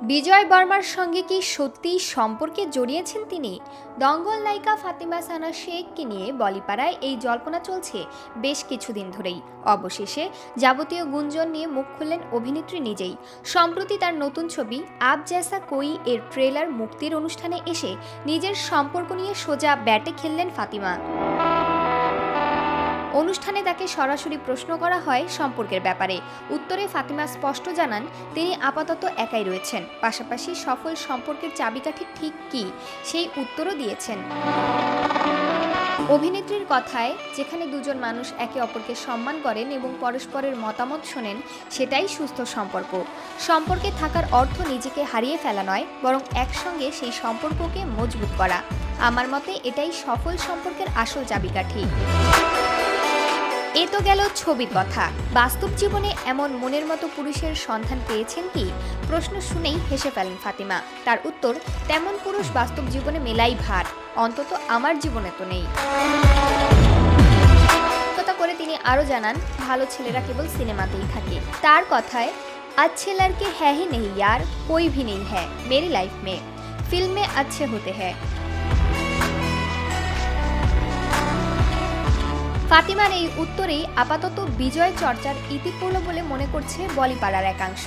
বিজয় বর্মার সঙ্গে কি সত্যিই সম্পর্কে জড়িয়েছেন তিনি? দঙ্গল নায়িকা ফাতিমা সানা শেখকে নিয়ে বলিপাড়ায় এই জল্পনা চলছে বেশ কিছুদিন ধরেই। অবশেষে যাবতীয় গুঞ্জন নিয়ে মুখ খুললেন অভিনেত্রী নিজেই। সম্প্রতি তার নতুন ছবি আপ জৈসা কোই এর ট্রেলার মুক্তির অনুষ্ঠানে এসে নিজের সম্পর্ক নিয়ে সোজা ব্যাটে খেললেন ফাতিমা। অনুষ্ঠানে তাকে সরাসরি প্রশ্ন করা হয় সম্পর্কের ব্যাপারে। উত্তরে ফাতিমা স্পষ্ট জানান তিনি আপাতত একাই রয়েছেন, পাশাপাশি সফল সম্পর্কের চাবিকাঠি ঠিক কী সেই উত্তরও দিয়েছেন। অভিনেত্রীর কথায়, যেখানে দুজন মানুষ একে অপরকে সম্মান করেন এবং পরস্পরের মতামত শোনেন, সেটাই সুস্থ সম্পর্ক। সম্পর্কে থাকার অর্থ নিজেকে হারিয়ে ফেলা নয়, বরং একসঙ্গে সেই সম্পর্ককে মজবুত করা। আমার মতে এটাই সফল সম্পর্কের আসল চাবিকাঠি। এ তো গেল ছবির কথা। বাস্তব জীবনে এমন মনের মতো পুরুষের সন্ধান পেয়েছেন কি? প্রশ্ন শুনেই হেসে ফেলেন ফাতিমা। তার উত্তর, তেমন পুরুষ বাস্তব জীবনে মেলাই ভার, অন্তত আমার জীবনে তো নেই। কথা করে তিনি আরও জানান, ভালো ছেলেরা কেবল সিনেমাতেই থাকে। তার কথায়, अच्छे लड़के है ही नहीं यार, कोई भी नहीं है मेरी लाइफ में, फिल्म में अच्छे होते हैं। ফাতিমার এই উত্তরেই আপাতত বিজয় চর্চার ইতি পড়ল বলে মনে করছে বলিপাড়ার একাংশ।